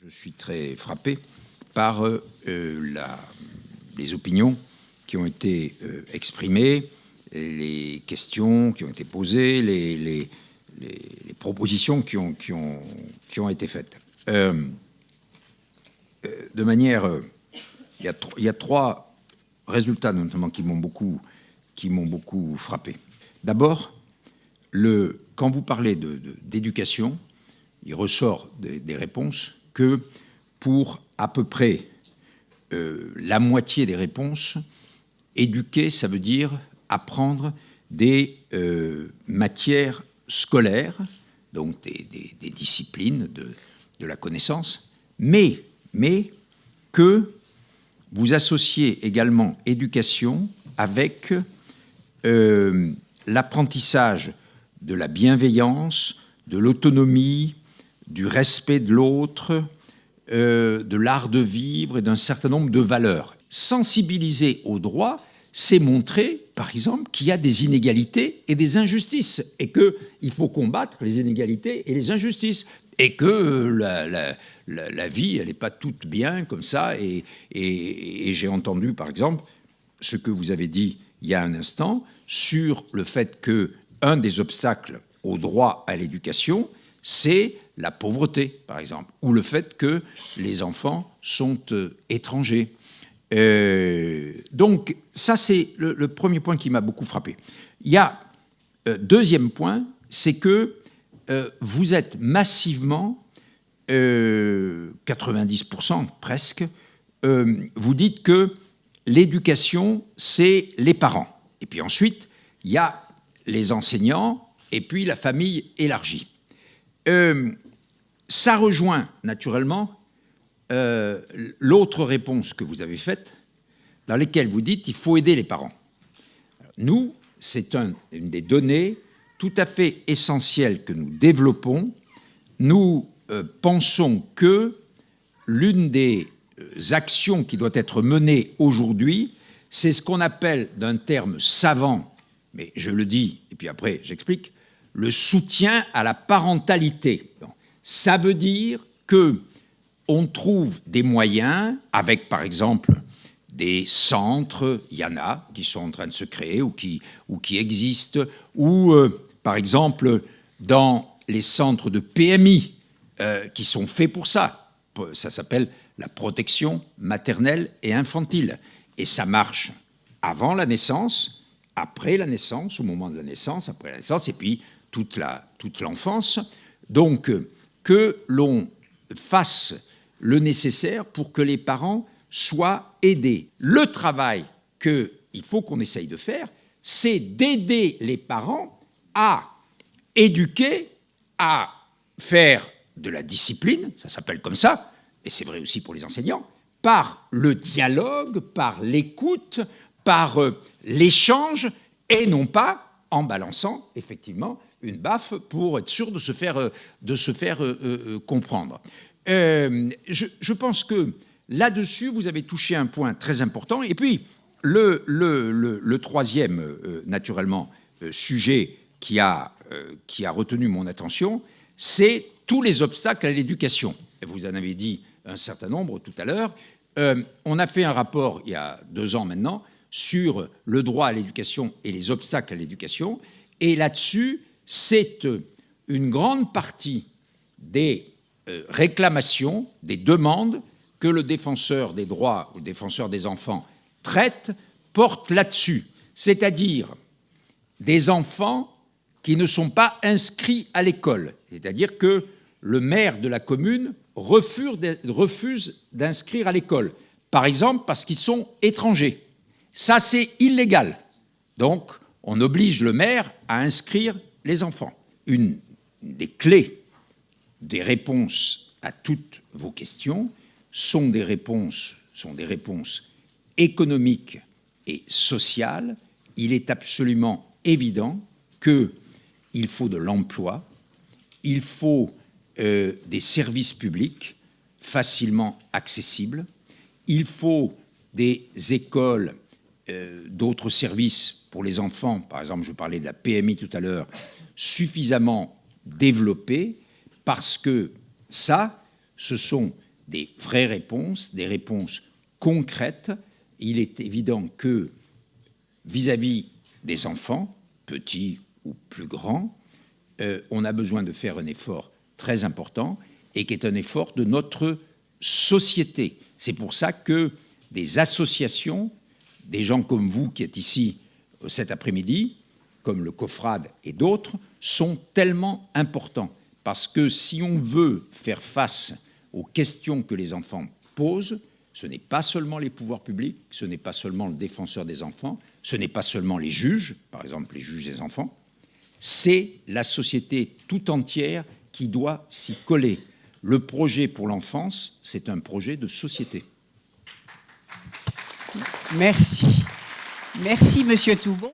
Je suis très frappé par les opinions qui ont été exprimées, les questions qui ont été posées, les propositions qui ont été faites. De manière, il y a trois résultats notamment qui m'ont beaucoup frappé. D'abord, quand vous parlez d'éducation, il ressort des réponses que pour à peu près la moitié des réponses, éduquer, ça veut dire apprendre des matières scolaires, donc des disciplines de la connaissance, mais que vous associez également éducation avec l'apprentissage de la bienveillance, de l'autonomie, du respect de l'autre, de l'art de vivre et d'un certain nombre de valeurs. Sensibiliser au droit, c'est montrer, par exemple, qu'il y a des inégalités et des injustices, et qu'il faut combattre les inégalités et les injustices, et que la vie, elle n'est pas toute bien comme ça. Et j'ai entendu, par exemple, ce que vous avez dit il y a un instant, sur le fait qu'un des obstacles au droit à l'éducation, c'est la pauvreté, par exemple, ou le fait que les enfants sont étrangers. Donc, ça, c'est le premier point qui m'a beaucoup frappé. Il y a deuxième point, c'est que vous êtes massivement, 90% presque, vous dites que l'éducation, c'est les parents. Et puis ensuite, il y a les enseignants et puis la famille élargie. Ça rejoint naturellement l'autre réponse que vous avez faite, dans laquelle vous dites qu'il faut aider les parents. Nous, c'est une des données tout à fait essentielles que nous développons. Nous pensons que l'une des actions qui doit être menée aujourd'hui, c'est ce qu'on appelle d'un terme savant, mais je le dis, et puis après j'explique, le soutien à la parentalité. Ça veut dire qu'on trouve des moyens avec, par exemple, des centres, il y en a qui sont en train de se créer ou qui existent, ou, par exemple, dans les centres de PMI qui sont faits pour ça. Ça s'appelle la protection maternelle et infantile. Et ça marche avant la naissance, après la naissance, au moment de la naissance, après la naissance, et puis toute l'enfance. Donc, que l'on fasse le nécessaire pour que les parents soient aidés. Le travail qu'il faut qu'on essaye de faire, c'est d'aider les parents à éduquer, à faire de la discipline, ça s'appelle comme ça, et c'est vrai aussi pour les enseignants, par le dialogue, par l'écoute, par l'échange, et non pas en balançant, effectivement, une baffe pour être sûr de se faire comprendre. Je pense que là-dessus, vous avez touché un point très important. Et puis, le troisième, naturellement, sujet qui a retenu mon attention, c'est tous les obstacles à l'éducation. Vous en avez dit un certain nombre tout à l'heure. On a fait un rapport, il y a 2 ans maintenant, sur le droit à l'éducation et les obstacles à l'éducation. Et là-dessus, c'est une grande partie des réclamations, des demandes que le défenseur des droits ou le défenseur des enfants traite, porte là-dessus. C'est-à-dire des enfants qui ne sont pas inscrits à l'école. C'est-à-dire que le maire de la commune refuse d'inscrire à l'école. Par exemple, parce qu'ils sont étrangers. Ça, c'est illégal. Donc, on oblige le maire à inscrire les enfants. Une des clés des réponses à toutes vos questions sont des réponses économiques et sociales. Il est absolument évident qu'il faut de l'emploi, il faut des services publics facilement accessibles, il faut des écoles, d'autres services pour les enfants, par exemple, je parlais de la PMI tout à l'heure, suffisamment développés, parce que ça, ce sont des vraies réponses, des réponses concrètes. Il est évident que vis-à-vis des enfants, petits ou plus grands, on a besoin de faire un effort très important et qui est un effort de notre société. C'est pour ça que des associations, des gens comme vous qui êtes ici cet après-midi, comme le COFRAD et d'autres, sont tellement importants. Parce que si on veut faire face aux questions que les enfants posent, ce n'est pas seulement les pouvoirs publics, ce n'est pas seulement le défenseur des enfants, ce n'est pas seulement les juges, par exemple les juges des enfants, c'est la société tout entière qui doit s'y coller. Le projet pour l'enfance, c'est un projet de société. Merci. Merci, Monsieur Toubon.